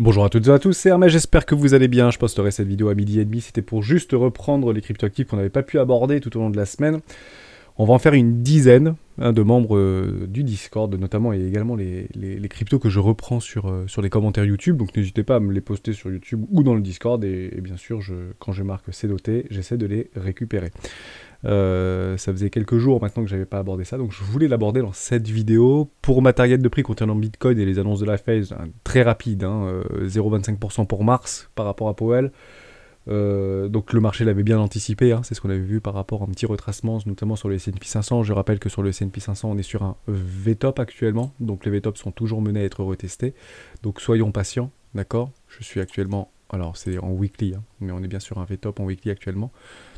Bonjour à toutes et à tous, c'est Hermès, j'espère que vous allez bien. Je posterai cette vidéo à 12h30, c'était pour juste reprendre les cryptoactifs qu'on n'avait pas pu aborder tout au long de la semaine. On va en faire une dizaine de membres du Discord, notamment, et également les cryptos que je reprends sur les commentaires YouTube. Donc n'hésitez pas à me les poster sur YouTube ou dans le Discord, et bien sûr, quand je marque c'est noté, j'essaie de les récupérer. Ça faisait quelques jours maintenant que j'avais pas abordé ça, donc je voulais l'aborder dans cette vidéo. Pour ma target de prix concernant Bitcoin et les annonces de la FaZe, très rapide, 0,25% pour mars par rapport à Powell. Donc le marché l'avait bien anticipé, c'est ce qu'on avait vu par rapport à un petit retracement, notamment sur le S&P 500. Je rappelle que sur le S&P 500, on est sur un VTOP actuellement, donc les VTOP sont toujours menés à être retestés. Donc soyons patients, d'accord? Je suis actuellement, alors c'est en weekly, mais on est bien sur un VTOP en weekly actuellement.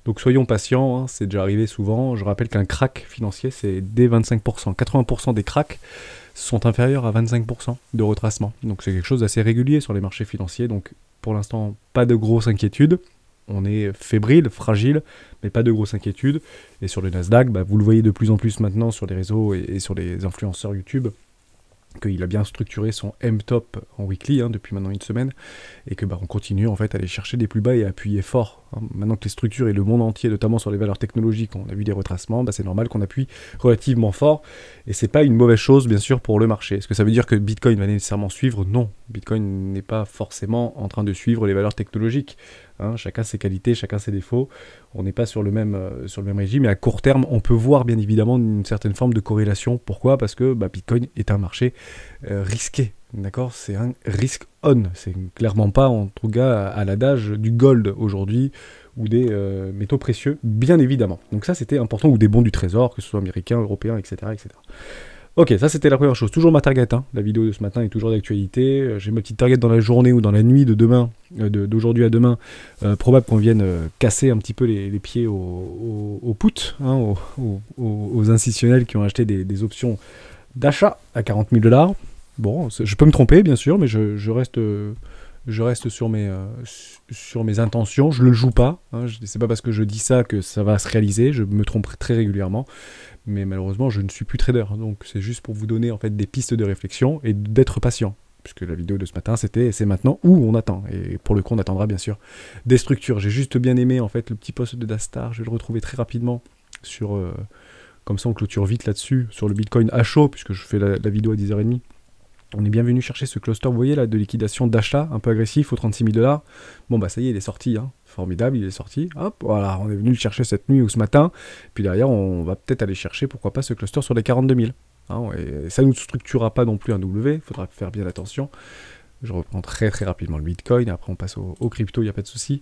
Donc soyons patients, c'est déjà arrivé souvent. Je rappelle qu'un crack financier, c'est dès 25%. 80% des cracks sont inférieurs à 25% de retracement. Donc c'est quelque chose d'assez régulier sur les marchés financiers. Donc pour l'instant, pas de grosses inquiétudes. On est fébrile, fragile, mais pas de grosses inquiétudes. Et sur le Nasdaq, vous le voyez de plus en plus maintenant sur les réseaux et sur les influenceurs YouTube, qu'il a bien structuré son M-Top en weekly depuis maintenant une semaine, et que on continue en fait à aller chercher des plus bas et à appuyer fort. Maintenant que les structures et le monde entier, notamment sur les valeurs technologiques, on a vu des retracements, c'est normal qu'on appuie relativement fort, et c'est pas une mauvaise chose bien sûr pour le marché. Est-ce que ça veut dire que Bitcoin va nécessairement suivre? Non, Bitcoin n'est pas forcément en train de suivre les valeurs technologiques. Chacun ses qualités, chacun ses défauts. On n'est pas sur le même régime, et à court terme, on peut voir bien évidemment une certaine forme de corrélation. Pourquoi? Parce que Bitcoin est un marché risqué, d'accord? C'est un risk on. C'est clairement pas, en tout cas, à l'adage du gold aujourd'hui, ou des métaux précieux, bien évidemment. Donc ça, c'était important, ou des bons du trésor, que ce soit américains, européens, etc., etc. Ok, ça c'était la première chose. Toujours ma target, la vidéo de ce matin est toujours d'actualité. J'ai ma petite target dans la journée ou dans la nuit de demain, d'aujourd'hui à demain. Probable qu'on vienne casser un petit peu les pieds aux puts, aux institutionnels qui ont acheté des options d'achat à 40 000 $. Bon, je peux me tromper bien sûr, mais je reste sur mes intentions. Je ne le joue pas. C'est pas parce que je dis ça que ça va se réaliser. Je me trompe très régulièrement. Mais malheureusement, je ne suis plus trader. Donc c'est juste pour vous donner en fait des pistes de réflexion et d'être patient. Puisque la vidéo de ce matin, c'est maintenant où on attend. Et pour le coup, on attendra bien sûr des structures. J'ai juste bien aimé en fait le petit post de Dastar. Je vais le retrouver très rapidement sur... comme ça, on clôture vite là-dessus, sur le Bitcoin à chaud, puisque je fais la vidéo à 10h30. On est bien venu chercher ce cluster, vous voyez là, de liquidation d'achat un peu agressif aux 36 000 $. Bon ça y est, il est sorti, formidable, il est sorti. Hop, voilà, on est venu le chercher cette nuit ou ce matin. Puis derrière, on va peut-être aller chercher, pourquoi pas, ce cluster sur les 42 000. Et ça ne nous structurera pas non plus un W, il faudra faire bien attention. Je reprends très très rapidement le Bitcoin, après on passe au crypto, il n'y a pas de souci.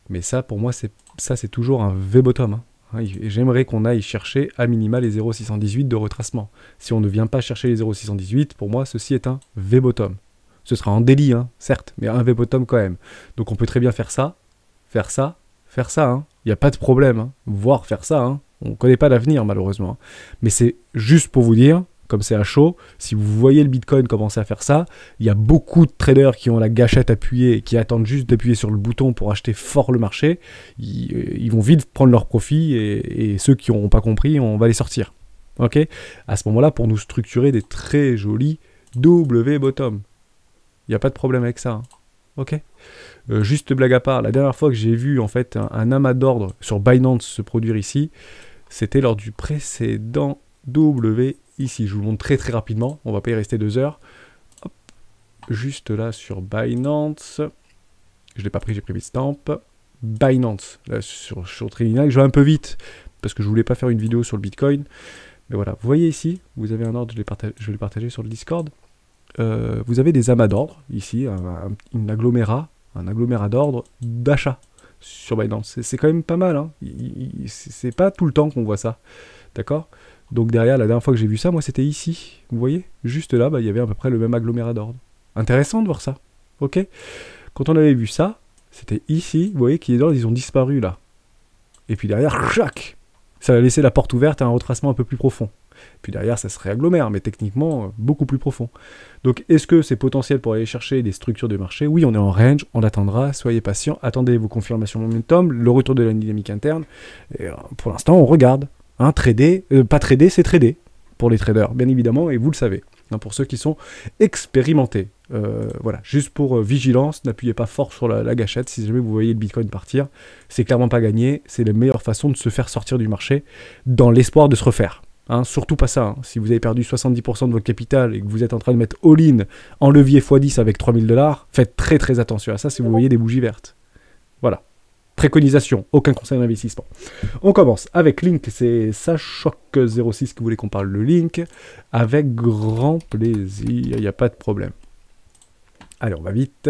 Mais ça, pour moi, c'est toujours un V-bottom. Et j'aimerais qu'on aille chercher à minima les 0,618 de retracement. Si on ne vient pas chercher les 0,618, pour moi, ceci est un V-bottom. Ce sera en délit, certes, mais un V-bottom quand même. Donc on peut très bien faire ça, faire ça, faire ça. Il n'y a pas de problème, voire faire ça. On ne connaît pas l'avenir, malheureusement. Mais c'est juste pour vous dire, comme c'est à chaud, si vous voyez le Bitcoin commencer à faire ça, il y a beaucoup de traders qui ont la gâchette appuyée et qui attendent juste d'appuyer sur le bouton pour acheter fort le marché. Ils vont vite prendre leur profit, et ceux qui n'auront pas compris, on va les sortir. Ok? À ce moment-là, pour nous structurer des très jolis W bottom. Il n'y a pas de problème avec ça. Ok? Juste blague à part, la dernière fois que j'ai vu en fait un amas d'ordre sur Binance se produire ici, c'était lors du précédent W ici. Je vous le montre très très rapidement, on va pas y rester 2 heures. Hop. Juste là sur Binance, je l'ai pas pris, j'ai pris Bitstamp. Binance, là sur Trinidad, je vais un peu vite parce que je voulais pas faire une vidéo sur le Bitcoin, mais voilà, vous voyez ici, vous avez un ordre, je vais le partager sur le Discord. Vous avez des amas d'ordre ici, un agglomérat d'ordre d'achat sur Binance. C'est quand même pas mal, c'est pas tout le temps qu'on voit ça, d'accord? Donc derrière, la dernière fois que j'ai vu ça, moi c'était ici, vous voyez? Juste là, il y avait à peu près le même agglomérat d'ordre. Intéressant de voir ça, ok? Quand on avait vu ça, c'était ici, vous voyez que les ordres, ils ont disparu là. Et puis derrière, chac, ça a laissé la porte ouverte à un retracement un peu plus profond. Puis derrière, ça se réagglomère, mais techniquement, beaucoup plus profond. Donc, est-ce que c'est potentiel pour aller chercher des structures de marché? Oui, on est en range, on attendra, soyez patient, attendez vos confirmations momentum, le retour de la dynamique interne. Et pour l'instant, on regarde. Trader, pas trader, c'est trader pour les traders, bien évidemment, et vous le savez. hein, pour ceux qui sont expérimentés. Voilà, juste pour vigilance, n'appuyez pas fort sur la gâchette si jamais vous voyez le Bitcoin partir. C'est clairement pas gagné, c'est la meilleure façon de se faire sortir du marché dans l'espoir de se refaire. Hein, surtout pas ça, hein. Si vous avez perdu 70% de votre capital et que vous êtes en train de mettre all-in en levier x10 avec 3000 $, faites très très attention à ça si vous voyez des bougies vertes. Voilà. Préconisation, aucun conseil d'investissement. On commence avec Link, c'est Sachoc06 que vous voulez qu'on parle de Link. Avec grand plaisir, il n'y a pas de problème. Allez, on va vite.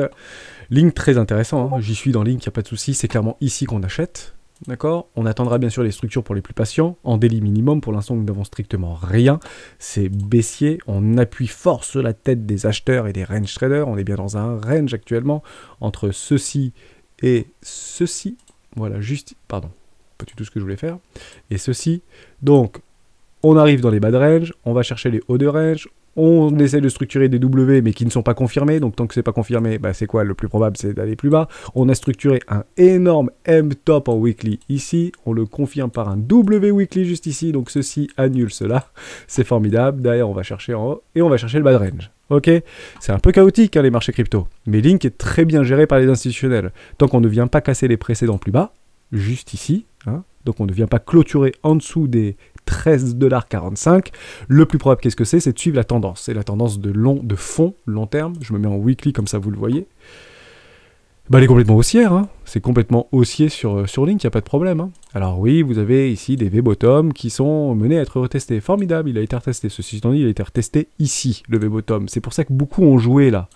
Link, très intéressant, hein. J'y suis dans Link, il n'y a pas de souci, c'est clairement ici qu'on achète. D'accord? On attendra bien sûr les structures pour les plus patients, en daily minimum, pour l'instant nous n'avons strictement rien, c'est baissier, on appuie fort sur la tête des acheteurs et des range traders, on est bien dans un range actuellement, entre ceci et ceci, voilà, juste, pardon, pas du tout ce que je voulais faire, et ceci, donc on arrive dans les bas de range, on va chercher les hauts de range, on essaie de structurer des W mais qui ne sont pas confirmés, donc tant que c'est pas confirmé, bah c'est quoi le plus probable, c'est d'aller plus bas. On a structuré un énorme M-top en weekly ici, on le confirme par un W weekly juste ici, donc ceci annule cela, c'est formidable. Derrière on va chercher en haut et on va chercher le bas de range. Ok, c'est un peu chaotique hein, les marchés crypto, mais Link est très bien géré par les institutionnels. Tant qu'on ne vient pas casser les précédents plus bas, juste ici, hein, donc on ne vient pas clôturer en dessous des 13,45 $. Le plus probable, qu'est-ce que c'est? C'est de suivre la tendance. C'est la tendance de fond, long terme. Je me mets en weekly comme ça, vous le voyez. Bah, elle est complètement haussière. Hein. C'est complètement haussier sur Link, il n'y a pas de problème. Hein. Alors oui, vous avez ici des V-bottom qui sont menés à être retestés. Formidable, il a été retesté. Ceci étant dit, il a été retesté ici, le V-bottom. C'est pour ça que beaucoup ont joué là.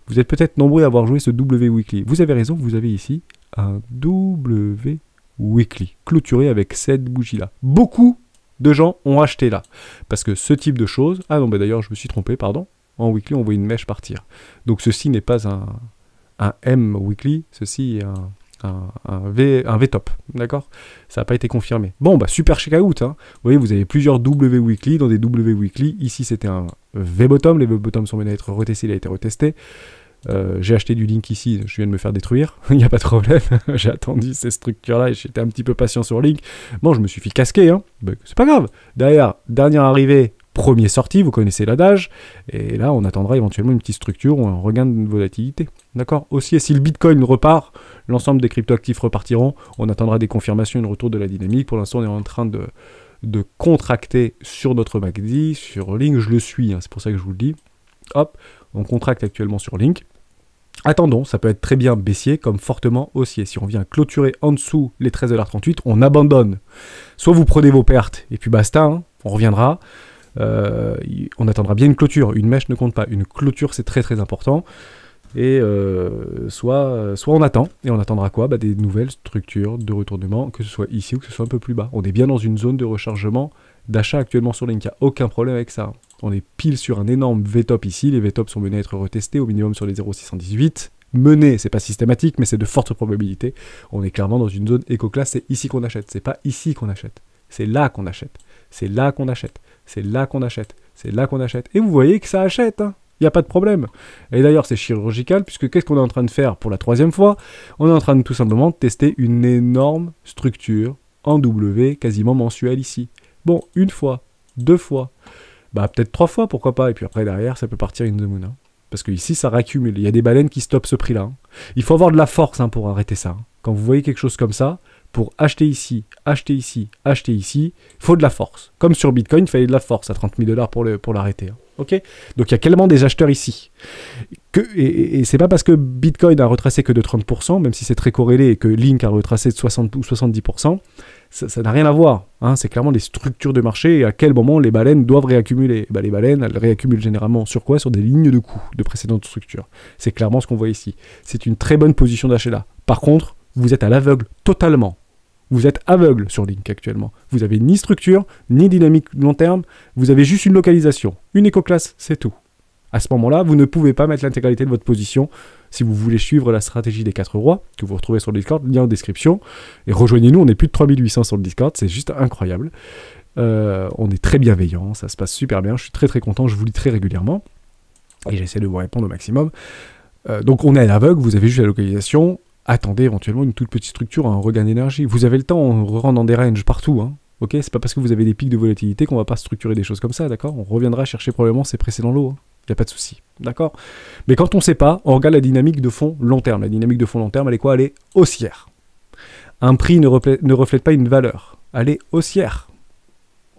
Vous êtes peut-être nombreux à avoir joué ce W weekly. Vous avez raison, vous avez ici un W weekly, clôturé avec cette bougie-là. Beaucoup de gens ont acheté là. Parce que ce type de choses... Ah non, bah d'ailleurs, je me suis trompé, pardon. En weekly, on voit une mèche partir. Donc ceci n'est pas un M weekly, ceci est un V-top. D'accord? Ça n'a pas été confirmé. Bon, bah super checkout. Hein. Vous voyez, vous avez plusieurs W weekly dans des W weekly. Ici, c'était un V-bottom. Les V-bottom sont menés à être retestés. Il a été retesté. J'ai acheté du Link ici, je viens de me faire détruire, il n'y a pas de problème, j'ai attendu ces structures-là et j'étais un petit peu patient sur Link. Bon, je me suis fait casquer, hein. Ben, c'est pas grave. Derrière, dernière arrivée, premier sorti, vous connaissez l'adage, et là, on attendra éventuellement une petite structure ou un regain de volatilité. D'accord? Aussi, si le Bitcoin repart, l'ensemble des cryptoactifs repartiront, on attendra des confirmations et un retour de la dynamique. Pour l'instant, on est en train de contracter sur notre MACD, sur Link, je le suis, hein, c'est pour ça que je vous le dis. Hop, on contracte actuellement sur Link. Attendons, ça peut être très bien baissier comme fortement haussier. Si on vient clôturer en dessous les 13,38 $, on abandonne. Soit vous prenez vos pertes et puis basta, hein, on reviendra. On attendra bien une clôture. Une mèche ne compte pas. Une clôture, c'est très très important. Et soit on attend. Et on attendra quoi? Bah, des nouvelles structures de retournement, que ce soit ici ou que ce soit un peu plus bas. On est bien dans une zone de rechargement d'achat actuellement sur Link. Il n'y a aucun problème avec ça. On est pile sur un énorme V-top ici. Les V-top sont menés à être retestés au minimum sur les 0,618. Menés, c'est pas systématique, mais c'est de fortes probabilités. On est clairement dans une zone éco-classe. C'est ici qu'on achète. C'est pas ici qu'on achète. C'est là qu'on achète. C'est là qu'on achète. C'est là qu'on achète. C'est là qu'on achète. Et vous voyez que ça achète. Hein. Il n'y a pas de problème. Et d'ailleurs, c'est chirurgical, puisque qu'est-ce qu'on est en train de faire pour la troisième fois? On est en train de tout simplement tester une énorme structure en W quasiment mensuelle ici. Bon, une fois, deux fois, bah peut-être trois fois, pourquoi pas. Et puis après, derrière, ça peut partir in the moon. Hein. Parce que ici, ça réaccumule. Il y a des baleines qui stoppent ce prix-là. Hein. Il faut avoir de la force hein, pour arrêter ça. Hein. Quand vous voyez quelque chose comme ça, pour acheter ici, acheter ici, acheter ici, il faut de la force. Comme sur Bitcoin, il fallait de la force à 30 000 $ pour l'arrêter. Hein. Ok? Donc il y a clairement des acheteurs ici. Et c'est pas parce que Bitcoin a retracé que de 30%, même si c'est très corrélé, et que Link a retracé de 60 ou 70%, ça n'a rien à voir. Hein. C'est clairement des structures de marché et à quel moment les baleines doivent réaccumuler. Bah, les baleines, elles réaccumulent généralement sur quoi? Sur des lignes de coût de précédentes structures. C'est clairement ce qu'on voit ici. C'est une très bonne position d'achat là. Par contre, vous êtes à l'aveugle totalement. Vous êtes aveugle sur Link actuellement. Vous avez ni structure, ni dynamique long terme. Vous avez juste une localisation. Une éco-classe, c'est tout. À ce moment-là, vous ne pouvez pas mettre l'intégralité de votre position si vous voulez suivre la stratégie des 4 rois que vous retrouvez sur le Discord, lien en description. Et rejoignez-nous, on est plus de 3800 sur le Discord, c'est juste incroyable. On est très bienveillant, ça se passe super bien, je suis très très content, je vous lis très régulièrement. Et j'essaie de vous répondre au maximum. Donc on est à l'aveugle, vous avez juste la localisation. Attendez éventuellement une toute petite structure, un regain d'énergie. Vous avez le temps, on rentre dans des ranges partout. Hein. Ok, c'est pas parce que vous avez des pics de volatilité qu'on va pas structurer des choses comme ça, d'accord? On reviendra chercher probablement ces précédents lots, il n'y a pas de souci, d'accord? Mais quand on sait pas, on regarde la dynamique de fond long terme. La dynamique de fond long terme, elle est quoi? Elle est haussière. Un prix ne reflète pas une valeur, elle est haussière.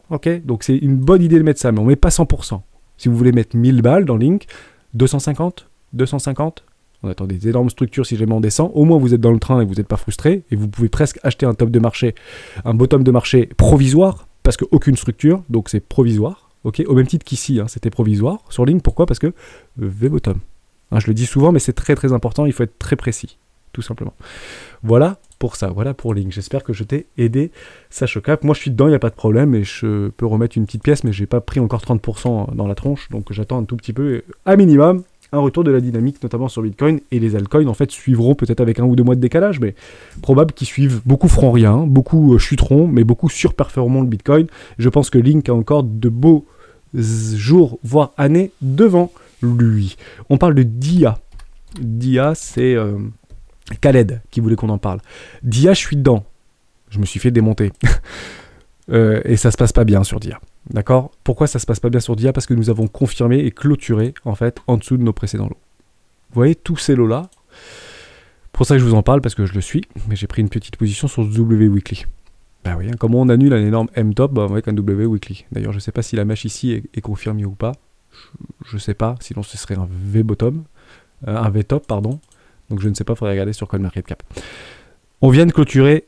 Ok, donc c'est une bonne idée de mettre ça, mais on met pas 100%. Si vous voulez mettre 1000 balles dans Link, 250, 250, on attend des énormes structures si jamais on descend, au moins vous êtes dans le train et vous n'êtes pas frustré, et vous pouvez presque acheter un top de marché, un bottom de marché provisoire, parce qu'aucune structure, donc c'est provisoire, ok, au même titre qu'ici, hein, c'était provisoire sur Link, pourquoi? Parce que V-bottom. Hein, je le dis souvent, mais c'est très très important, il faut être très précis, tout simplement. Voilà pour ça, voilà pour Link. J'espère que je t'ai aidé, sache cap. Moi je suis dedans, il n'y a pas de problème, et je peux remettre une petite pièce, mais j'ai pas pris encore 30% dans la tronche, donc j'attends un tout petit peu, à minimum, un retour de la dynamique, notamment sur Bitcoin, et les altcoins en fait suivront peut-être avec 1 ou 2 mois de décalage, mais probable qu'ils suivent. Beaucoup feront rien, beaucoup chuteront, mais beaucoup surperformeront le Bitcoin. Je pense que Link a encore de beaux jours, voire années devant lui. On parle de DIA. DIA, c'est Khaled qui voulait qu'on en parle. DIA, je suis dedans. Je me suis fait démonter. Et ça se passe pas bien sur DIA. D'accord? Pourquoi ça se passe pas bien sur DIA? Parce que nous avons confirmé et clôturé, en fait, en dessous de nos précédents lots. Vous voyez tous ces lots-là? Pour ça que je vous en parle, parce que je le suis, mais j'ai pris une petite position sur W Weekly. Bah oui, hein, comment on annule un énorme M-top avec un W Weekly? D'ailleurs, je sais pas si la mèche ici est confirmée ou pas. Je sais pas, sinon ce serait un V-bottom, un V-top, pardon. Donc je ne sais pas, il faudrait regarder sur CoinMarketCap. On vient de clôturer,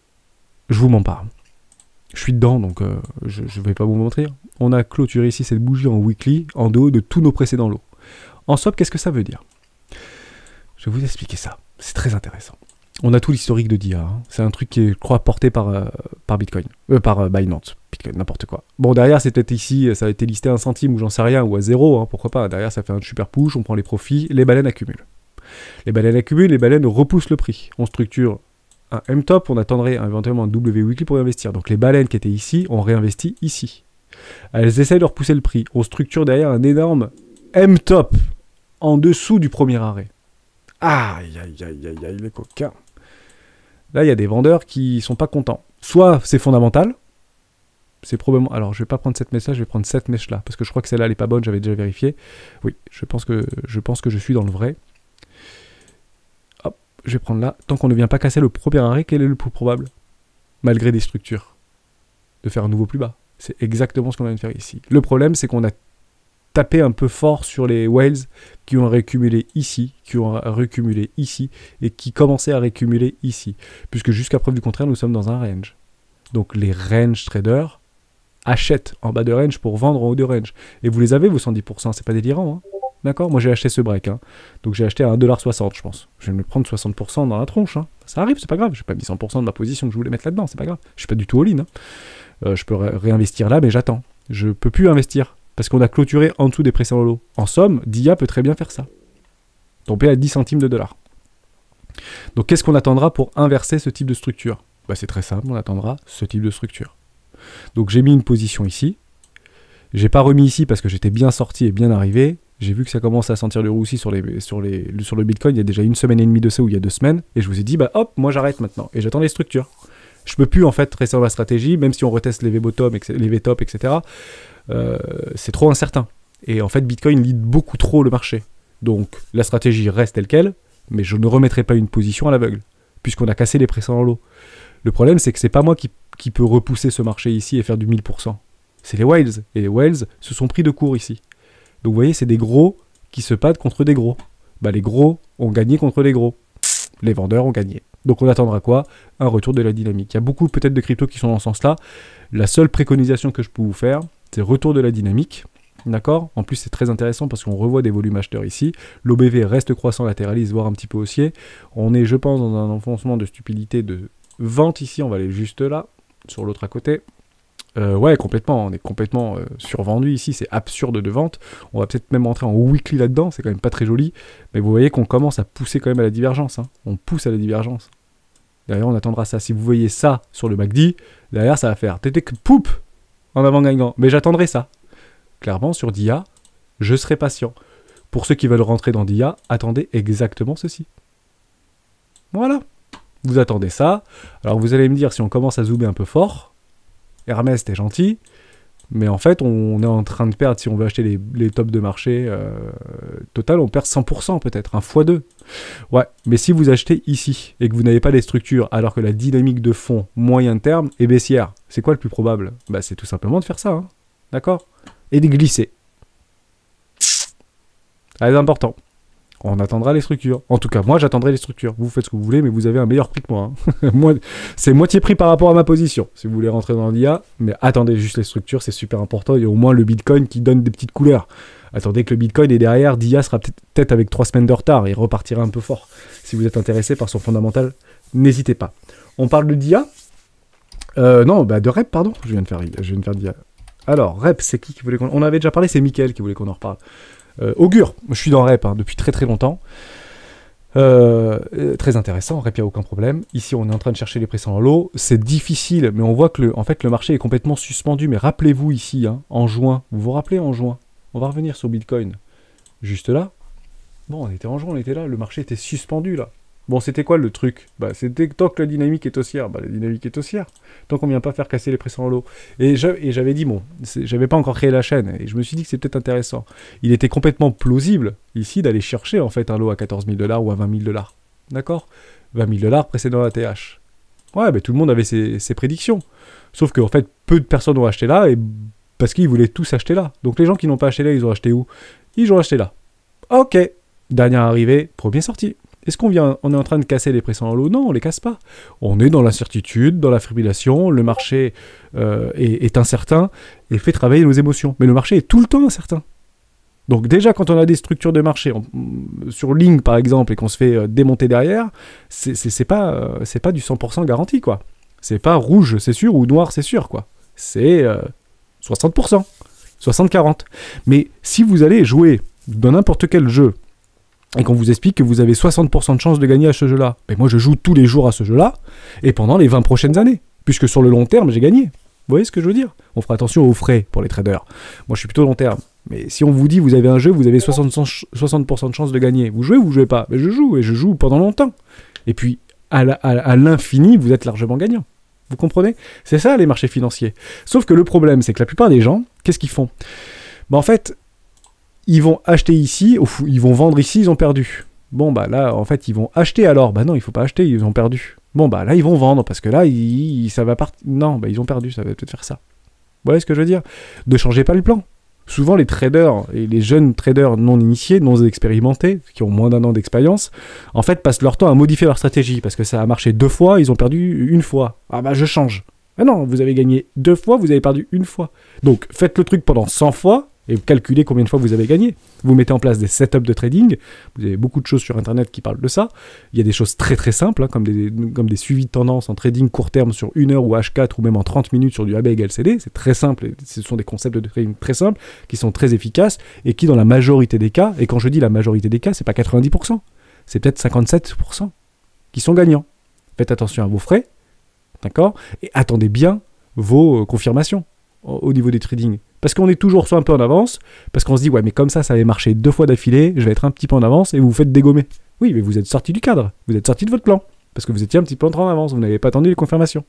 je vous m'en parle. Je suis dedans, donc je ne vais pas vous montrer. On a clôturé ici cette bougie en weekly, en dos de tous nos précédents lots. En swap, qu'est-ce que ça veut dire? Je vais vous expliquer ça. C'est très intéressant. On a tout l'historique de DIA. Hein. C'est un truc qui est, je crois, porté par Bitcoin. Par Binance. Bitcoin, n'importe quoi. Bon, derrière, c'est peut-être ici, ça a été listé à 1 centime ou j'en sais rien, ou à 0, hein, pourquoi pas. Derrière, ça fait un super push, on prend les profits, les baleines accumulent. Les baleines accumulent, les baleines repoussent le prix. On structure un M-top, on attendrait éventuellement un W Weekly pour investir. Donc les baleines qui étaient ici, on réinvestit ici. Elles essayent de repousser le prix. On structure derrière un énorme M-top en dessous du premier arrêt. Aïe, aïe, aïe, aïe, aïe, les coquins. Là, il y a des vendeurs qui sont pas contents. Soit c'est fondamental, c'est probablement... Alors, je vais pas prendre cette mèche-là, je vais prendre cette mèche-là, parce que je crois que celle-là, elle est pas bonne, j'avais déjà vérifié. Oui, je pense que je suis dans le vrai. Je vais prendre là, tant qu'on ne vient pas casser le premier arrêt, quel est le plus probable? Malgré des structures. De faire un nouveau plus bas. C'est exactement ce qu'on vient de faire ici. Le problème, c'est qu'on a tapé un peu fort sur les whales qui ont récumulé ici, qui ont récumulé ici, et qui commençaient à récumuler ici. Puisque jusqu'à preuve du contraire, nous sommes dans un range. Donc les range traders achètent en bas de range pour vendre en haut de range. Et vous les avez, vos 110%, c'est pas délirant, hein. D'accord? Moi j'ai acheté ce break, hein. Donc j'ai acheté à 1,60$, je pense. Je vais me prendre 60% dans la tronche, hein. Ça arrive, c'est pas grave. J'ai pas mis 100% de ma position que je voulais mettre là-dedans, c'est pas grave. Je suis pas du tout all-in, hein. Je peux réinvestir là, mais j'attends. Je peux plus investir, parce qu'on a clôturé en dessous des précédents lots. En somme, DIA peut très bien faire ça. Tomber à 10 centimes de dollars. Donc qu'est-ce qu'on attendra pour inverser ce type de structure? Bah, c'est très simple, on attendra ce type de structure. Donc j'ai mis une position ici. J'ai pas remis ici parce que j'étais bien sorti et bien arrivé. J'ai vu que ça commence à sentir le roussi sur le Bitcoin. Il y a déjà 1 semaine et demie de ça, ou il y a 2 semaines. Et je vous ai dit, bah hop, moi j'arrête maintenant. Et j'attends les structures. Je peux plus en fait rester dans ma stratégie, même si on reteste les V-bottom, les V-top, etc. C'est trop incertain. Et en fait, Bitcoin lead beaucoup trop le marché. Donc la stratégie reste telle quelle, mais je ne remettrai pas une position à l'aveugle, puisqu'on a cassé les précédents lots. Le problème, c'est que c'est pas moi qui peut repousser ce marché ici et faire du 1000%. C'est les whales. Et les whales se sont pris de court ici. Donc vous voyez, c'est des gros qui se battent contre des gros. Bah les gros ont gagné contre les gros. Les vendeurs ont gagné. Donc on attendra quoi? Un retour de la dynamique. Il y a beaucoup peut-être de cryptos qui sont dans ce sens-là. La seule préconisation que je peux vous faire, c'est retour de la dynamique. D'accord? En plus c'est très intéressant parce qu'on revoit des volumes acheteurs ici. L'OBV reste croissant, latéraliste, voire un petit peu haussier. On est, je pense, dans un enfoncement de stupidité de vente ici. On va aller juste là, sur l'autre à côté. Ouais, complètement, on est complètement survendu ici, c'est absurde de vente. On va peut-être même rentrer en weekly là-dedans, c'est quand même pas très joli. Mais vous voyez qu'on commence à pousser quand même à la divergence. Hein. On pousse à la divergence. Derrière, on attendra ça. Si vous voyez ça sur le MACD, derrière, ça va faire poup en avant gagnant. Mais j'attendrai ça. Clairement, sur DIA, je serai patient. Pour ceux qui veulent rentrer dans DIA, attendez exactement ceci. Voilà. Vous attendez ça. Alors vous allez me dire, si on commence à zoomer un peu fort, Hermès, t'es gentil, mais en fait, on est en train de perdre, si on veut acheter les tops de marché, total, on perd 100% peut-être, un x2. Ouais, mais si vous achetez ici, et que vous n'avez pas les structures, alors que la dynamique de fond moyen terme est baissière, c'est quoi le plus probable? Bah, c'est tout simplement de faire ça, hein. D'accord? Et de glisser. Très important. On attendra les structures. En tout cas, moi, j'attendrai les structures. Vous faites ce que vous voulez, mais vous avez un meilleur prix que moi. Hein. Moi, c'est moitié prix par rapport à ma position, si vous voulez rentrer dans l'IA. Mais attendez juste les structures, c'est super important. Il y a au moins le Bitcoin qui donne des petites couleurs. Attendez que le Bitcoin est derrière. DIA sera peut-être avec 3 semaines de retard. Il repartira un peu fort. Si vous êtes intéressé par son fondamental, n'hésitez pas. On parle de DIA non, bah de REP, pardon. Je viens de faire DIA. Alors, REP, c'est qui voulait qu'on... On avait déjà parlé, c'est Mickaël qui voulait qu'on en reparle. Augure, je suis dans REP depuis très très longtemps. Très intéressant, REP, il n'y a aucun problème. Ici, on est en train de chercher les pressants en lot. C'est difficile, mais on voit que en fait, le marché est complètement suspendu. Mais rappelez-vous ici, hein, en juin, vous vous rappelez en juin? On va revenir sur Bitcoin. Juste là. Bon, on était en juin, on était là, le marché était suspendu là. Bon, c'était quoi le truc? Bah, c'était tant que la dynamique est haussière, bah la dynamique est haussière. Tant qu'on vient pas faire casser les pressants en lot. Et j'avais dit, bon, j'avais pas encore créé la chaîne, et je me suis dit que c'est peut-être intéressant. Il était complètement plausible, ici, d'aller chercher, en fait, un lot à 14 000 $ ou à 20 000 $. D'accord? 20 000 $ précédant la TH. Ouais, bah tout le monde avait ses prédictions. Sauf qu'en fait, peu de personnes ont acheté là, et parce qu'ils voulaient tous acheter là. Donc les gens qui n'ont pas acheté là, ils ont acheté où? Ils ont acheté là. Ok. Dernière arrivée, premier sorti. Est-ce on est en train de casser les pressants en lot? Non, on les casse pas. On est dans l'incertitude, dans la fibrillation, le marché est incertain et fait travailler nos émotions. Mais le marché est tout le temps incertain. Donc déjà, quand on a des structures de marché, sur ligne par exemple, et qu'on se fait démonter derrière, c'est pas du 100% garanti, quoi. C'est pas rouge, c'est sûr, ou noir, c'est sûr, quoi. C'est 60%, 60-40. Mais si vous allez jouer dans n'importe quel jeu, et qu'on vous explique que vous avez 60% de chance de gagner à ce jeu-là. Mais moi, je joue tous les jours à ce jeu-là, et pendant les 20 prochaines années. Puisque sur le long terme, j'ai gagné. Vous voyez ce que je veux dire? On fera attention aux frais pour les traders. Moi, je suis plutôt long terme. Mais si on vous dit, vous avez un jeu, vous avez 60% de chance de gagner. Vous jouez ou vous jouez pas? Mais je joue, et je joue pendant longtemps. Et puis, à l'infini, vous êtes largement gagnant. Vous comprenez? C'est ça, les marchés financiers. Sauf que le problème, c'est que la plupart des gens, qu'est-ce qu'ils font? Ben, en fait... Ils vont acheter ici, ils vont vendre ici, ils ont perdu. Bon, bah là, en fait, ils vont acheter alors. Bah non, il faut pas acheter, ils ont perdu. Bon, bah là, ils vont vendre, parce que là, ça va partir. Non, bah ils ont perdu, ça va peut-être faire ça. Vous voyez ce que je veux dire? Ne changez pas le plan. Souvent, les traders, et les jeunes traders non initiés, non expérimentés, qui ont moins d'1 an d'expérience, en fait, passent leur temps à modifier leur stratégie, parce que ça a marché 2 fois, ils ont perdu 1 fois. Ah bah je change. Ah non, vous avez gagné 2 fois, vous avez perdu 1 fois. Donc, faites le truc pendant 100 fois, et calculez combien de fois vous avez gagné. Vous mettez en place des setups de trading. Vous avez beaucoup de choses sur Internet qui parlent de ça. Il y a des choses très très simples, hein, comme des suivis de tendance en trading court terme sur 1 heure ou H4 ou même en 30 minutes sur du AB égale CD. C'est très simple. Et ce sont des concepts de trading très simples qui sont très efficaces et qui, dans la majorité des cas, et quand je dis la majorité des cas, c'est pas 90%, c'est peut-être 57% qui sont gagnants. Faites attention à vos frais, d'accord? Et attendez bien vos confirmations au niveau des trading. Parce qu'on est toujours soit un peu en avance, parce qu'on se dit, ouais, mais comme ça avait marché 2 fois d'affilée, je vais être un petit peu en avance, et vous vous faites dégommer. Oui, mais vous êtes sorti du cadre, vous êtes sorti de votre plan, parce que vous étiez un petit peu en avance, vous n'avez pas attendu les confirmations.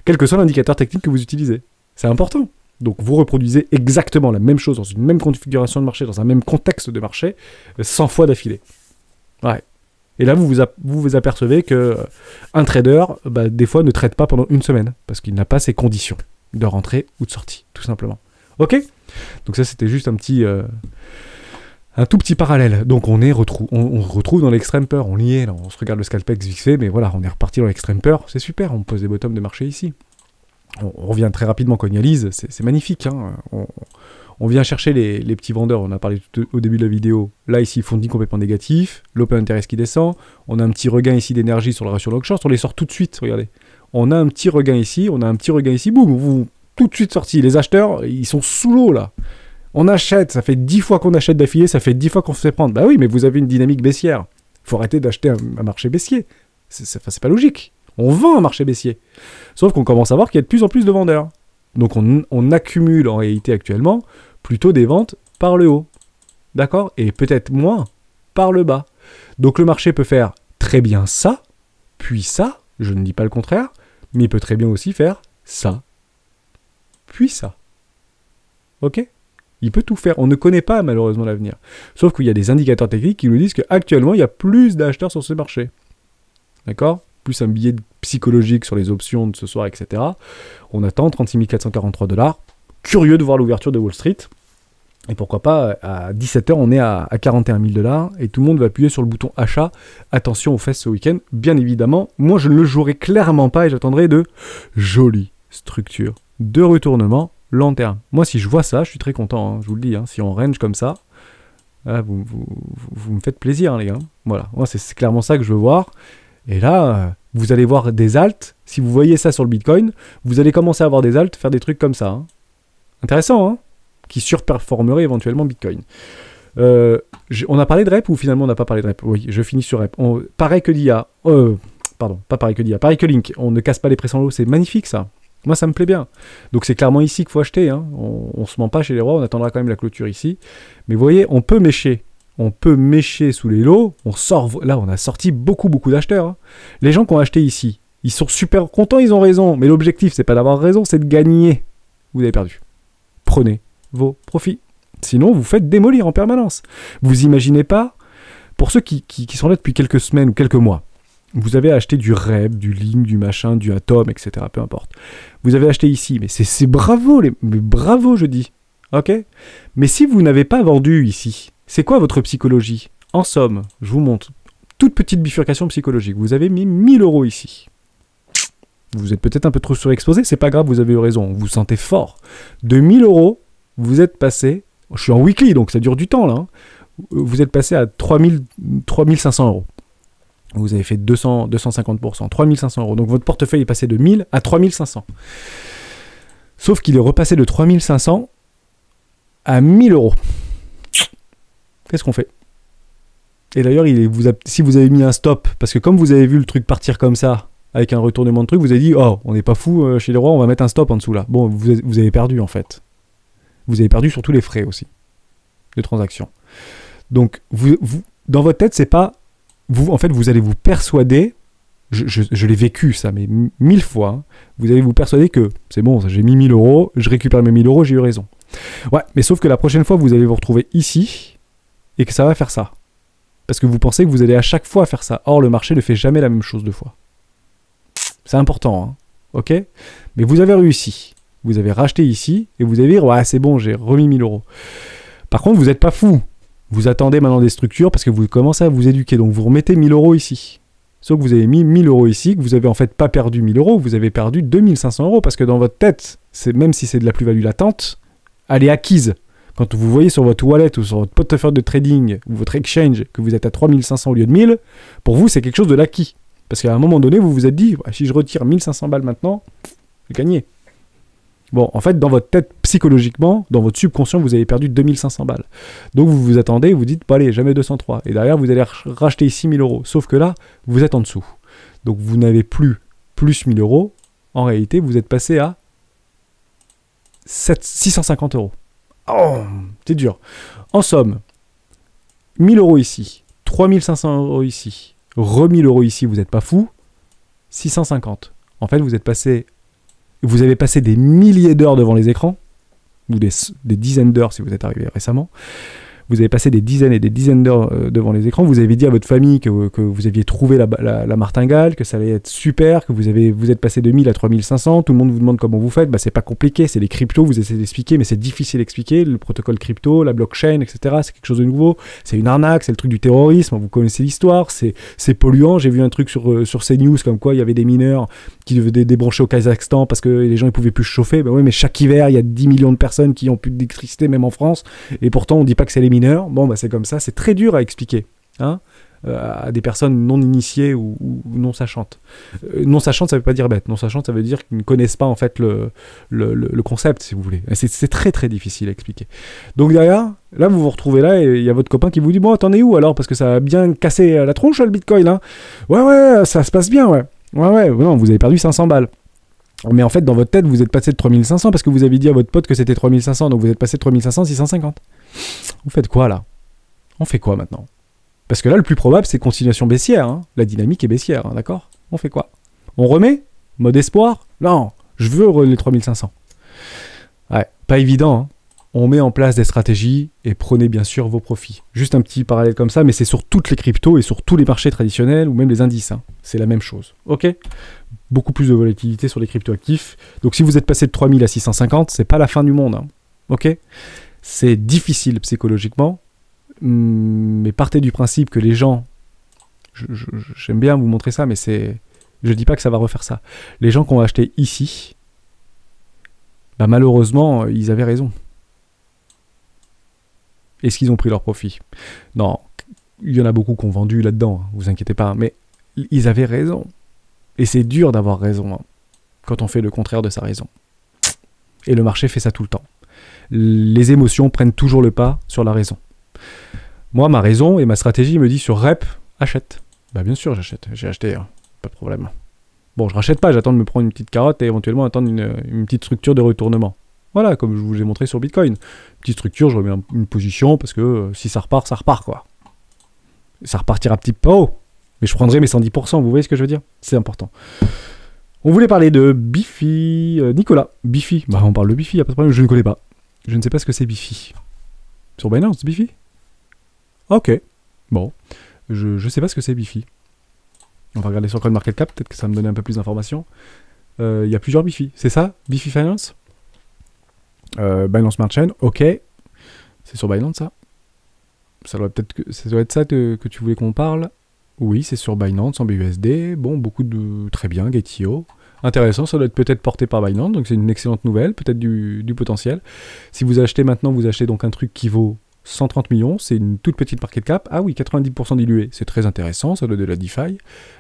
Quel que soit l'indicateur technique que vous utilisez. C'est important. Donc vous reproduisez exactement la même chose dans une même configuration de marché, dans un même contexte de marché, 100 fois d'affilée. Ouais. Et là, vous vous apercevez que un trader, bah, des fois, ne trade pas pendant 1 semaine, parce qu'il n'a pas ses conditions de rentrée ou de sortie, tout simplement. Ok? Donc ça, c'était juste un tout petit parallèle. Donc on retrouve dans l'extreme peur, on y est, là, on se regarde le scalpex vite fait, mais voilà, on est reparti dans l'extrême peur, c'est super, on pose des bottoms de marché ici. On revient très rapidement quand on analyse, c'est magnifique, hein. On vient chercher les petits vendeurs, on a parlé tout au début de la vidéo. Là, ici, fondis complètement négatif, l'open interest qui descend, on a un petit regain ici d'énergie sur la ratio long short, on les sort tout de suite, regardez. On a un petit regain ici, boum, tout de suite sorti. Les acheteurs, ils sont sous l'eau, là. On achète, ça fait 10 fois qu'on achète d'affilée, ça fait 10 fois qu'on se fait prendre. Bah oui, mais vous avez une dynamique baissière. Il faut arrêter d'acheter un marché baissier. C'est pas logique. On vend un marché baissier. Sauf qu'on commence à voir qu'il y a de plus en plus de vendeurs. Donc on accumule en réalité actuellement plutôt des ventes par le haut. D'accord? Et peut-être moins par le bas. Donc le marché peut faire très bien ça, puis ça, je ne dis pas le contraire, mais il peut très bien aussi faire ça. fuit ça. Ok? Il peut tout faire. On ne connaît pas malheureusement l'avenir. Sauf qu'il y a des indicateurs techniques qui nous disent qu'actuellement, il y a plus d'acheteurs sur ce marché. D'accord? Plus un billet psychologique sur les options de ce soir, etc. On attend 36 443 $. Curieux de voir l'ouverture de Wall Street. Et pourquoi pas, à 17h, on est à 41 000 $. Et tout le monde va appuyer sur le bouton achat. Attention aux fesses ce week-end. Bien évidemment, moi, je ne le jouerai clairement pas et j'attendrai de jolies structures de retournement long terme. Moi, si je vois ça, je suis très content. Hein, je vous le dis. Hein, si on range comme ça, vous me faites plaisir, hein, les gars. Voilà. Moi, c'est clairement ça que je veux voir. Et là, vous allez voir des alts. Si vous voyez ça sur le Bitcoin, vous allez commencer à avoir des alts, faire des trucs comme ça. Hein. Intéressant, hein, qui surperformerait éventuellement Bitcoin. On a parlé de REP ou finalement on n'a pas parlé de REP? Oui, je finis sur REP. Pareil que l'IA. Pardon, pas pareil que l'IA. Pareil que Link. On ne casse pas les prix sans l'eau. C'est magnifique, ça. Moi, ça me plaît bien. Donc, c'est clairement ici qu'il faut acheter. Hein. On se ment pas chez les rois. On attendra quand même la clôture ici. Mais vous voyez, on peut mécher. On peut mécher sous les lots. On sort. Là, on a sorti beaucoup d'acheteurs. Hein. Les gens qui ont acheté ici, ils sont super contents, ils ont raison. Mais l'objectif, c'est pas d'avoir raison, c'est de gagner. Vous avez perdu. Prenez vos profits. Sinon, vous faites démolir en permanence. Vous imaginez pas, pour ceux qui sont là depuis quelques semaines ou quelques mois, vous avez acheté du REP, du Link, du machin, du Atom, etc. Peu importe. Vous avez acheté ici, mais c'est bravo, mais bravo, je dis. Ok? Mais si vous n'avez pas vendu ici, c'est quoi votre psychologie? En somme, je vous montre, toute petite bifurcation psychologique. Vous avez mis 1000 € ici. Vous êtes peut-être un peu trop surexposé, c'est pas grave, vous avez eu raison. Vous vous sentez fort. De 1000 €, vous êtes passé, je suis en weekly, donc ça dure du temps, là. Hein. Vous êtes passé à 3500 €. Vous avez fait 250%, 3500 €. Donc votre portefeuille est passé de 1000 à 3500. Sauf qu'il est repassé de 3500 à 1000 €. Qu'est-ce qu'on fait? Et d'ailleurs, si vous avez mis un stop, parce que comme vous avez vu le truc partir comme ça, avec un retournement de truc, vous avez dit, oh, on n'est pas fou chez les rois, on va mettre un stop en dessous là. Bon, vous avez perdu en fait. Vous avez perdu sur tous les frais aussi de transaction. Donc, dans votre tête, c'est pas... en fait, vous allez vous persuader, je l'ai vécu ça, mais 1000 fois, hein, vous allez vous persuader que c'est bon, j'ai mis 1000 €, je récupère mes 1000 €, j'ai eu raison. Ouais, mais sauf que la prochaine fois, vous allez vous retrouver ici, et que ça va faire ça. Parce que vous pensez que vous allez à chaque fois faire ça. Or, le marché ne fait jamais la même chose deux fois. C'est important, hein, ok? Mais vous avez réussi. Vous avez racheté ici, et vous allez dire, ouais, c'est bon, j'ai remis 1000 €. Par contre, vous n'êtes pas fou. Vous attendez maintenant des structures parce que vous commencez à vous éduquer. Donc, vous remettez 1000 € ici. Sauf que vous avez mis 1000 € ici, que vous avez en fait pas perdu 1000 €, vous avez perdu 2500 € parce que dans votre tête, même si c'est de la plus-value latente, elle est acquise. Quand vous voyez sur votre wallet ou sur votre portefeuille de trading ou votre exchange que vous êtes à 3500 au lieu de 1000, pour vous, c'est quelque chose de l'acquis. Parce qu'à un moment donné, vous vous êtes dit, si je retire 1500 balles maintenant, j'ai gagné. Bon, en fait, dans votre tête, psychologiquement, dans votre subconscient, vous avez perdu 2500 balles. Donc, vous vous attendez, vous dites, allez, jamais 203. Et derrière, vous allez racheter 6000 €. Sauf que là, vous êtes en dessous. Donc, vous n'avez plus 1000 €. En réalité, vous êtes passé à 650 €. Oh, c'est dur. En somme, 1000 € ici, 3500 € ici, 1000 € ici, vous n'êtes pas fou, 650. En fait, vous avez passé des milliers d'heures devant les écrans, ou des dizaines d'heures si vous êtes arrivé récemment. Vous avez passé des dizaines et des dizaines d'heures devant les écrans. Vous avez dit à votre famille que vous aviez trouvé la martingale, que ça allait être super, que vous êtes passé de 1000 à 3500. Tout le monde vous demande comment vous faites. Bah, c'est pas compliqué, c'est les cryptos, vous essayez d'expliquer, mais c'est difficile d'expliquer. Le protocole crypto, la blockchain, etc. C'est quelque chose de nouveau. C'est une arnaque, c'est le truc du terrorisme. Vous connaissez l'histoire, c'est polluant. J'ai vu un truc sur CNews comme quoi il y avait des mineurs qui devaient débrancher au Kazakhstan parce que les gens ne pouvaient plus se chauffer. Bah oui, mais chaque hiver, il y a 10 millions de personnes qui n'ont plus d'électricité, même en France. Et pourtant, on ne dit pas que c'est les mineurs. Bon, bah c'est comme ça, c'est très dur à expliquer hein, à des personnes non initiées ou non sachantes. Non sachantes, ça ne veut pas dire bête. Non sachantes, ça veut dire qu'ils ne connaissent pas en fait le concept, si vous voulez. C'est très très difficile à expliquer. Donc derrière, là vous vous retrouvez là et il y a votre copain qui vous dit bon, t'en es où alors? Parce que ça a bien cassé la tronche le Bitcoin. Hein. Ouais, ça se passe bien, ouais. Ouais, non, vous avez perdu 500 balles. Mais en fait, dans votre tête, vous êtes passé de 3500 parce que vous avez dit à votre pote que c'était 3500, donc vous êtes passé de 3500 à 650. Vous faites quoi là? On fait quoi maintenant? Parce que là, le plus probable, c'est continuation baissière. Hein. La dynamique est baissière, hein, d'accord? On fait quoi? On remet? Mode espoir? Non, je veux les 3500. Ouais, pas évident, hein. On met en place des stratégies et prenez bien sûr vos profits. Juste un petit parallèle comme ça, mais c'est sur toutes les cryptos et sur tous les marchés traditionnels ou même les indices, hein. C'est la même chose, ok? Beaucoup plus de volatilité sur les cryptoactifs. Donc si vous êtes passé de 3000 à 650, c'est pas la fin du monde, hein. Ok? C'est difficile psychologiquement, mais partez du principe que les gens... J'aime bien vous montrer ça, mais c'est... Je dis pas que ça va refaire ça. Les gens qui ont acheté ici, bah malheureusement, ils avaient raison. Est-ce qu'ils ont pris leur profit? Non, il y en a beaucoup qui ont vendu là-dedans, hein, vous inquiétez pas, mais ils avaient raison. Et c'est dur d'avoir raison, hein, quand on fait le contraire de sa raison. Et le marché fait ça tout le temps. Les émotions prennent toujours le pas sur la raison. Moi, ma raison et ma stratégie me dit sur rep, achète. Bah bien sûr, j'achète. J'ai acheté, hein, pas de problème. Bon, je rachète pas, j'attends de me prendre une petite carotte et éventuellement attendre une petite structure de retournement. Voilà, comme je vous ai montré sur Bitcoin. Petite structure, je remets une position parce que si ça repart, quoi. Ça repartira petit peu haut. Mais je prendrai mes 110%, vous voyez ce que je veux dire? C'est important. On voulait parler de Bifi. Nicolas, Bifi. Bah on parle de Bifi, y a pas de problème, je ne connais pas. Je ne sais pas ce que c'est Bifi. Sur Binance, Bifi? Ok. Bon. Je sais pas ce que c'est Bifi. On va regarder sur CoinMarketCap, peut-être que ça va me donne un peu plus d'informations. Il y a plusieurs Bifi. C'est ça? Bifi Finance? Binance Smart Chain, ok. C'est sur Binance ça? Ça doit être ça que tu voulais qu'on parle. Oui, c'est sur Binance en BUSD. Bon, beaucoup de... Très bien, Gate.io. Intéressant, ça doit être peut-être porté par Binance, donc c'est une excellente nouvelle, peut-être du potentiel. Si vous achetez maintenant, vous achetez donc un truc qui vaut 130 millions, c'est une toute petite market cap. Ah oui, 90% dilué, c'est très intéressant, ça doit être de la DeFi.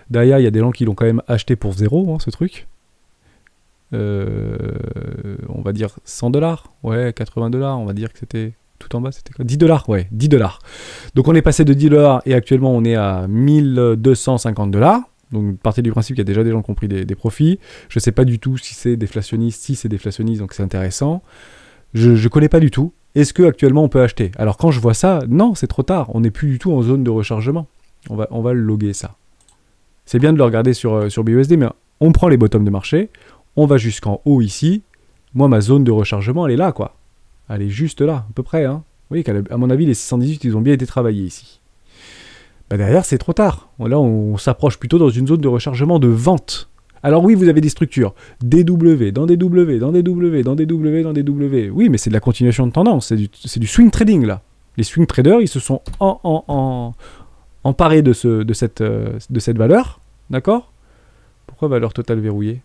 Derrière, il y a des gens qui l'ont quand même acheté pour 0, hein, ce truc. On va dire 100 $, ouais, 80 $, on va dire que c'était tout en bas, c'était quoi? 10 $, ouais, 10 $. Donc on est passé de 10 $ et actuellement on est à 1250 $. Donc partez du principe qu'il y a déjà des gens qui ont pris des profits. Je sais pas du tout si c'est déflationniste, donc c'est intéressant. Je connais pas du tout. Est-ce que actuellement on peut acheter? Alors quand je vois ça, non, c'est trop tard, on n'est plus du tout en zone de rechargement. On va le loguer ça. C'est bien de le regarder sur BUSD, mais on prend les bottoms de marché. On va jusqu'en haut ici. Moi, ma zone de rechargement, elle est là, quoi. Elle est juste là, à peu près. Hein. Vous voyez qu'à mon avis, les 618, ils ont bien été travaillés ici. Bah derrière, c'est trop tard. Là, on s'approche plutôt dans une zone de rechargement de vente. Alors oui, vous avez des structures. DW, dans DW, dans DW, dans DW, dans DW. Oui, mais c'est de la continuation de tendance. C'est du swing trading, là. Les swing traders, ils se sont emparés de cette valeur. D'accord? Pourquoi valeur totale verrouillée?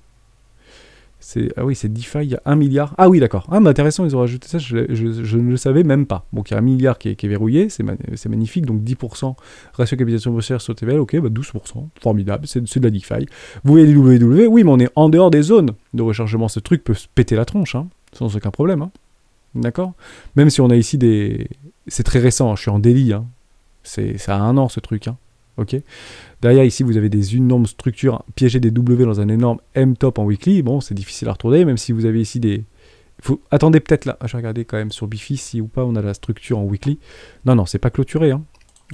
Ah oui, c'est DeFi, il y a 1 milliard. Ah oui, d'accord. Ah, mais intéressant, ils ont rajouté ça, je ne le savais même pas. Donc il y a 1 milliard qui est verrouillé, c'est magnifique. Donc 10%, ratio capitalisation boursière sur TVL, ok, bah 12%, formidable, c'est de la DeFi. Vous voyez les WW, oui, mais on est en dehors des zones de rechargement. Ce truc peut se péter la tronche, hein, sans aucun problème. Hein. D'accord? Même si on a ici des... C'est très récent, hein, je suis en délit. Hein. Ça a 1 an, ce truc. Hein. Ok. Derrière, ici, vous avez des énormes structures piégées des W dans un énorme M-top en weekly. Bon, c'est difficile à retourner, même si vous avez ici des... Attendez peut-être là. Je vais regarder quand même sur Bifi si ou pas on a la structure en weekly. Non, c'est pas clôturé. Hein.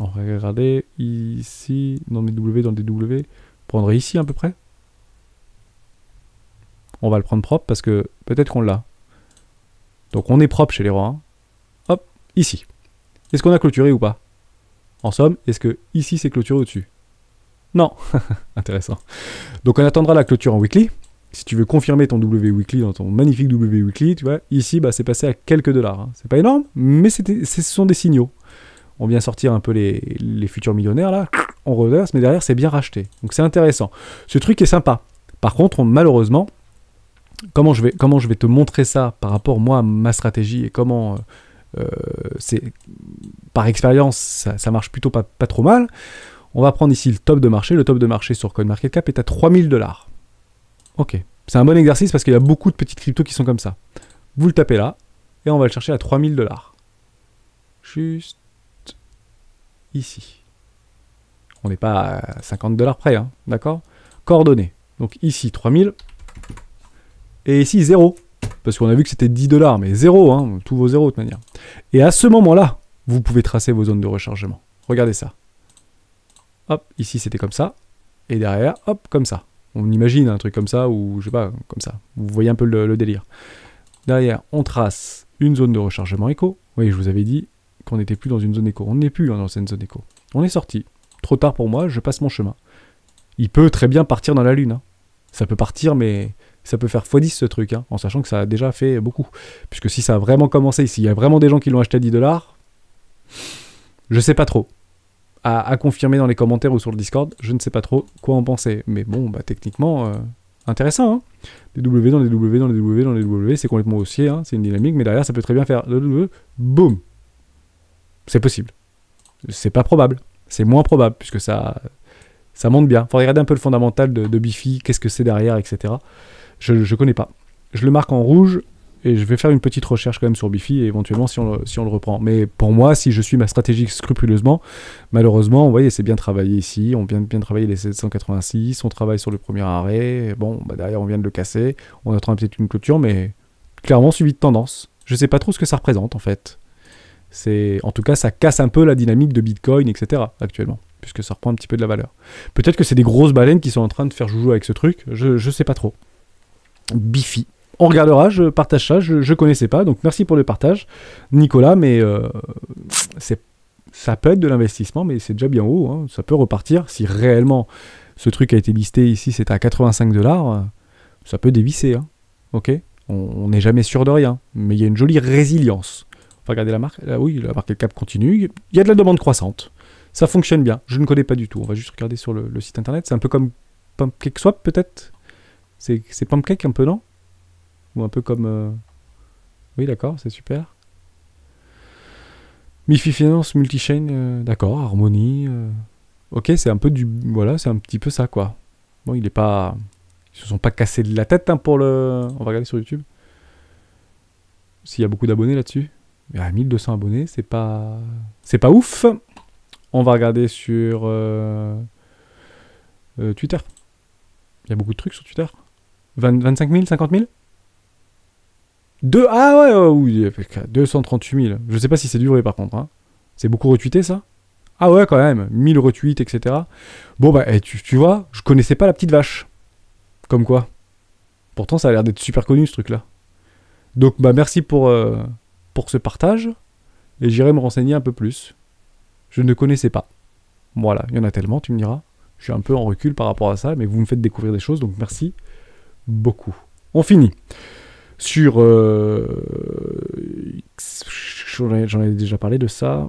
On va regarder ici, dans les W, dans des W. Prendrait ici à peu près. On va le prendre propre parce que peut-être qu'on l'a. Donc on est propre chez les rois. Hein. Hop, ici. Est-ce qu'on a clôturé ou pas? En somme, est-ce que ici c'est clôturé au-dessus? Non. Intéressant. Donc on attendra la clôture en weekly. Si tu veux confirmer ton W weekly dans ton magnifique W weekly, tu vois, ici bah, c'est passé à quelques dollars. Hein. C'est pas énorme, mais ce sont des signaux. On vient sortir un peu les futurs millionnaires là, on reverse, mais derrière c'est bien racheté. Donc c'est intéressant. Ce truc est sympa. Par contre, malheureusement, comment je vais te montrer ça par rapport moi à ma stratégie et comment c'est par expérience ça marche plutôt pas trop mal. On va prendre ici le top de marché. Le top de marché sur CoinMarketCap est à 3000 $. Ok. C'est un bon exercice parce qu'il y a beaucoup de petites cryptos qui sont comme ça. Vous le tapez là et on va le chercher à 3000 $. Juste ici. On n'est pas à 50 $ près, hein, d'accord? Coordonnées. Donc ici 3000 et ici 0. Parce qu'on a vu que c'était 10 $, mais 0, hein, tous vos zéros de toute manière. Et à ce moment-là, vous pouvez tracer vos zones de rechargement. Regardez ça. Hop, ici c'était comme ça. Et derrière, hop, comme ça. On imagine un truc comme ça, ou je sais pas, comme ça. Vous voyez un peu le délire. Derrière, on trace une zone de rechargement éco. Oui, je vous avais dit qu'on n'était plus dans une zone éco. On n'est plus dans l'ancienne zone éco. On est sorti. Trop tard pour moi, je passe mon chemin. Il peut très bien partir dans la Lune. Hein. Ça peut partir, mais ça peut faire x10 ce truc, hein, en sachant que ça a déjà fait beaucoup. Puisque si ça a vraiment commencé, s'il y a vraiment des gens qui l'ont acheté à 10$, je sais pas trop. À confirmer dans les commentaires ou sur le Discord, je ne sais pas trop quoi en penser. Mais bon, bah techniquement, intéressant. Hein. Des W dans les W, dans les W, dans les W, c'est complètement haussier, hein, c'est une dynamique, mais derrière, ça peut très bien faire boum. C'est possible. C'est pas probable. C'est moins probable, puisque ça monte bien. Faut regarder un peu le fondamental de Bifi, qu'est-ce que c'est derrière, etc. Je connais pas. Je le marque en rouge, et je vais faire une petite recherche quand même sur Bifi, et éventuellement si on le reprend. Mais pour moi, si je suis ma stratégie scrupuleusement, malheureusement, vous voyez, c'est bien travaillé ici, on vient de bien travailler les 786, on travaille sur le premier arrêt, bon, bah derrière on vient de le casser, on attend peut-être une clôture, mais clairement suivi de tendance. Je sais pas trop ce que ça représente en fait. En tout cas, ça casse un peu la dynamique de Bitcoin, etc. actuellement, puisque ça reprend un petit peu de la valeur. Peut-être que c'est des grosses baleines qui sont en train de faire joujou avec ce truc, je sais pas trop. Bifi. On regardera, je partage ça, je connaissais pas, donc merci pour le partage, Nicolas, mais ça peut être de l'investissement, mais c'est déjà bien haut, hein, ça peut repartir, si réellement ce truc a été listé ici, c'est à 85$, ça peut dévisser, hein, ok, on n'est jamais sûr de rien, mais il y a une jolie résilience. On va regarder la marque, là, oui, la market cap continue, il y a de la demande croissante, ça fonctionne bien, je ne connais pas du tout, on va juste regarder sur le site internet, c'est un peu comme PancakeSwap peut-être, c'est Pancake un peu, non? Ou un peu comme... Oui, d'accord, c'est super. Mifi Finance, Multichain, d'accord, Harmony... Ok, c'est un peu du... Voilà, c'est un petit peu ça, quoi. Bon, il est pas... Ils se sont pas cassés de la tête, hein, pour le... On va regarder sur YouTube. S'il y a beaucoup d'abonnés là-dessus. Il y a 1200 abonnés, c'est pas... C'est pas ouf. On va regarder sur... Twitter. Il y a beaucoup de trucs sur Twitter. 25 000, 50 000 Ah ouais, oui, 238 000. Je sais pas si c'est du vrai par contre. Hein. C'est beaucoup retweeté ça? Ah ouais, quand même. 1000 retweets, etc. Bon, bah, tu vois, je connaissais pas la petite vache. Comme quoi. Pourtant, ça a l'air d'être super connu ce truc-là. Donc, bah, merci pour ce partage. Et j'irai me renseigner un peu plus. Je ne connaissais pas. Voilà, il y en a tellement, tu me diras. Je suis un peu en recul par rapport à ça, mais vous me faites découvrir des choses, donc merci beaucoup. On finit. Sur... j'en ai déjà parlé de ça.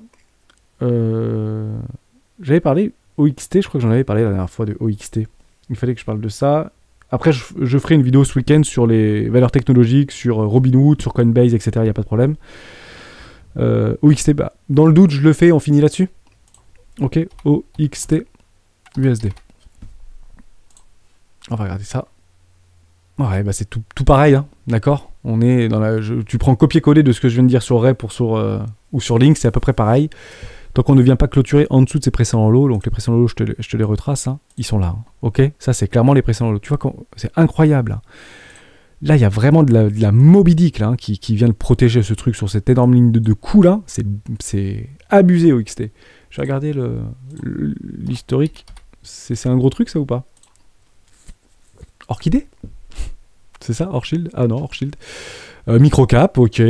J'avais parlé OXT, je crois que j'en avais parlé la dernière fois de OXT. Il fallait que je parle de ça. Après, je ferai une vidéo ce week-end sur les valeurs technologiques, sur Robinhood, sur Coinbase, etc. Il n'y a pas de problème. OXT, bah, dans le doute, je le fais, on finit là-dessus. Ok, OXT, USD. On va regarder ça. Ouais, bah c'est tout pareil, hein, d'accord. On est dans la... tu prends copier-coller de ce que je viens de dire sur Rep ou sur Link, c'est à peu près pareil. Tant qu'on ne vient pas clôturer en dessous de ces précédents lots, donc les précédents lots, je te les retrace, hein, ils sont là, hein, ok. Ça, c'est clairement les précédents lots. Tu vois, c'est incroyable. Hein. Là, il y a vraiment de la Moby Dick là, hein, qui vient de protéger ce truc sur cette énorme ligne de coups là. C'est abusé au XT. Je vais regarder l'historique. C'est un gros truc, ça, ou pas? Orchidée? C'est ça, Orchild? Ah non, Orchild. Microcap, ok,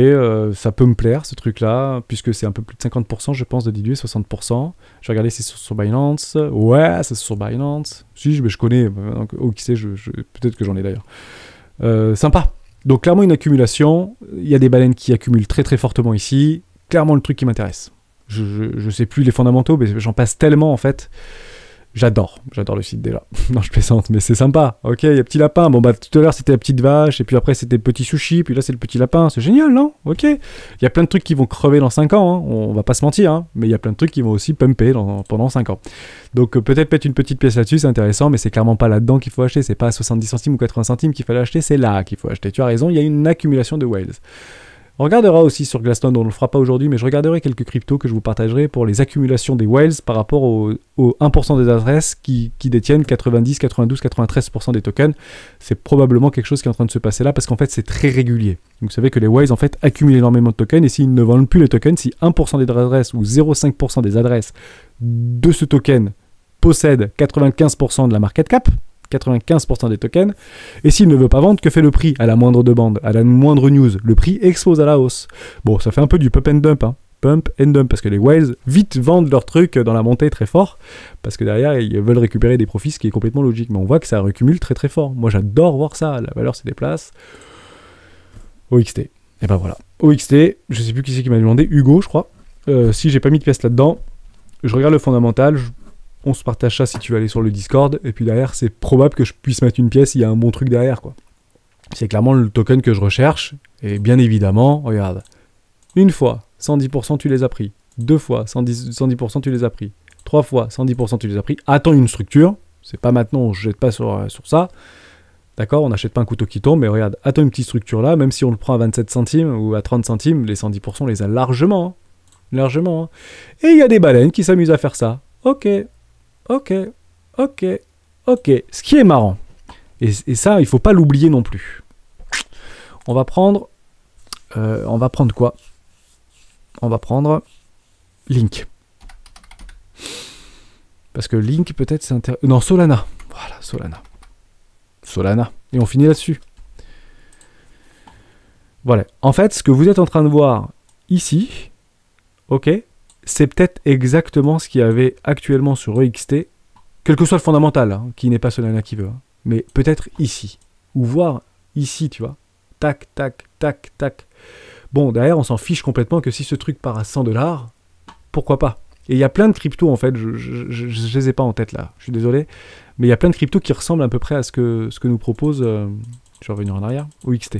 ça peut me plaire ce truc-là, puisque c'est un peu plus de 50%, je pense, de diluer, 60%. Je vais regarder si c'est sur Binance. Ouais, c'est sur Binance. Si, mais je connais, donc, OXT, peut-être que j'en ai d'ailleurs. Sympa. Donc clairement une accumulation. Il y a des baleines qui accumulent très très fortement ici. Clairement le truc qui m'intéresse. Je sais plus les fondamentaux, mais j'en passe tellement en fait. J'adore le site déjà. Non, je plaisante, mais c'est sympa. Ok, il y a petit lapin. Bon, bah, tout à l'heure, c'était la petite vache, et puis après, c'était le petit sushi, puis là, c'est le petit lapin. C'est génial, non? Ok. Il y a plein de trucs qui vont crever dans 5 ans, hein. On va pas se mentir, hein. Mais il y a plein de trucs qui vont aussi pumper pendant 5 ans. Donc, peut-être mettre une petite pièce là-dessus, c'est intéressant, mais c'est clairement pas là-dedans qu'il faut acheter. C'est pas à 70 centimes ou 80 centimes qu'il fallait acheter, c'est là qu'il faut acheter. Tu as raison, il y a une accumulation de whales. On regardera aussi sur Glassnode, on ne le fera pas aujourd'hui, mais je regarderai quelques cryptos que je vous partagerai pour les accumulations des whales par rapport aux 1% des adresses qui détiennent 90, 92, 93% des tokens. C'est probablement quelque chose qui est en train de se passer là parce qu'en fait c'est très régulier. Vous savez que les whales en fait accumulent énormément de tokens et s'ils ne vendent plus les tokens, si 1% des adresses ou 0,5% des adresses de ce token possèdent 95% de la market cap, 95% des tokens. Et s'il ne veut pas vendre, que fait le prix? À la moindre demande, à la moindre news, le prix explose à la hausse. Bon, ça fait un peu du pump and dump, hein. Pump and dump, parce que les whales vite vendent leurs trucs dans la montée très fort, parce que derrière, ils veulent récupérer des profits, ce qui est complètement logique. Mais on voit que ça recumule très très fort. Moi, j'adore voir ça. La valeur se déplace. OXT. Et ben voilà. OXT, je sais plus qui c'est qui m'a demandé, Hugo, je crois. Si j'ai pas mis de pièce là-dedans, je regarde le fondamental, on se partage ça si tu veux aller sur le Discord, et puis derrière, c'est probable que je puisse mettre une pièce s'il y a un bon truc derrière, quoi. C'est clairement le token que je recherche, et bien évidemment, regarde, une fois, 110% tu les as pris, deux fois, 110% tu les as pris, trois fois, 110% tu les as pris, attends une structure, c'est pas maintenant, on ne jette pas sur ça, d'accord, on n'achète pas un couteau qui tombe, mais regarde, attends une petite structure là, même si on le prend à 27 centimes ou à 30 centimes, les 110% on les a largement, hein. Largement. Hein. Et il y a des baleines qui s'amusent à faire ça. Ok. Ce qui est marrant. Et ça, il faut pas l'oublier non plus. On va prendre quoi? On va prendre Link. Parce que Link, peut-être, c'est intéressant. Non, Solana. Voilà, Solana. Et on finit là-dessus. Voilà. En fait, ce que vous êtes en train de voir ici... Ok, c'est peut-être exactement ce qu'il y avait actuellement sur EXT, quel que soit le fondamental, hein, qui n'est pas Solana qui veut, hein, mais peut-être ici, ou voir ici, tu vois, tac, tac, tac, tac. Bon, derrière, on s'en fiche complètement que si ce truc part à 100$, pourquoi pas? Et il y a plein de cryptos, en fait, je les ai pas en tête là, je suis désolé, mais il y a plein de cryptos qui ressemblent à peu près à ce que nous propose, je vais revenir en arrière, OXT.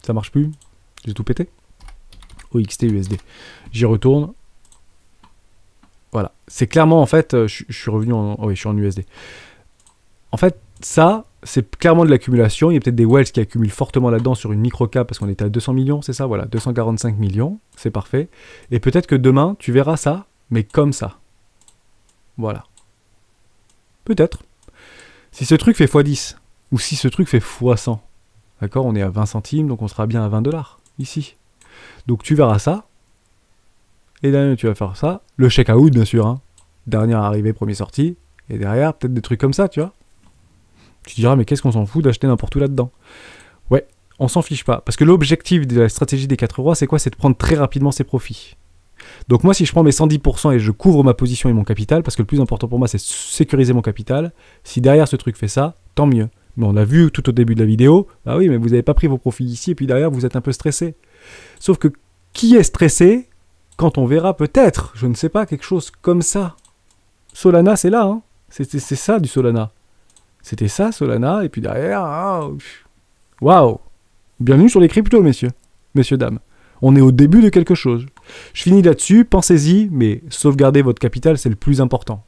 Ça marche plus? J'ai tout pété? OXT USD. J'y retourne. Voilà. C'est clairement, en fait, je suis revenu en... Oh oui, je suis en USD. En fait, ça, c'est clairement de l'accumulation. Il y a peut-être des whales qui accumulent fortement là-dedans sur une micro-cap parce qu'on était à 200 millions, c'est ça? Voilà, 245 millions. C'est parfait. Et peut-être que demain, tu verras ça, mais comme ça. Voilà. Peut-être. Si ce truc fait x10, ou si ce truc fait x100, d'accord? On est à 20 centimes, donc on sera bien à 20$, ici. Donc tu verras ça, et derrière tu vas faire ça, le check-out bien sûr, hein. Dernière arrivée, premier sorti, et derrière peut-être des trucs comme ça, tu vois. Tu te diras mais qu'est-ce qu'on s'en fout d'acheter n'importe où là-dedans? Ouais, on s'en fiche pas, parce que l'objectif de la stratégie des 4 rois, c'est quoi? C'est de prendre très rapidement ses profits. Donc moi si je prends mes 110% et je couvre ma position et mon capital, parce que le plus important pour moi c'est sécuriser mon capital, si derrière ce truc fait ça, tant mieux. Mais on l'a vu tout au début de la vidéo, bah oui mais vous n'avez pas pris vos profits ici, et puis derrière vous êtes un peu stressé. Sauf que qui est stressé quand on verra peut-être, je ne sais pas, quelque chose comme ça? Solana, c'est là, hein. C'est ça du Solana. C'était ça, Solana, et puis derrière, waouh! Bienvenue sur les cryptos, messieurs, dames. On est au début de quelque chose. Je finis là-dessus, pensez-y, mais sauvegardez votre capital, c'est le plus important.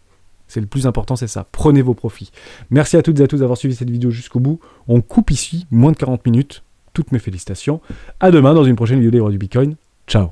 C'est le plus important, c'est ça. Prenez vos profits. Merci à toutes et à tous d'avoir suivi cette vidéo jusqu'au bout. On coupe ici, moins de 40 minutes. Toutes mes félicitations. À demain dans une prochaine vidéo des rois du Bitcoin. Ciao.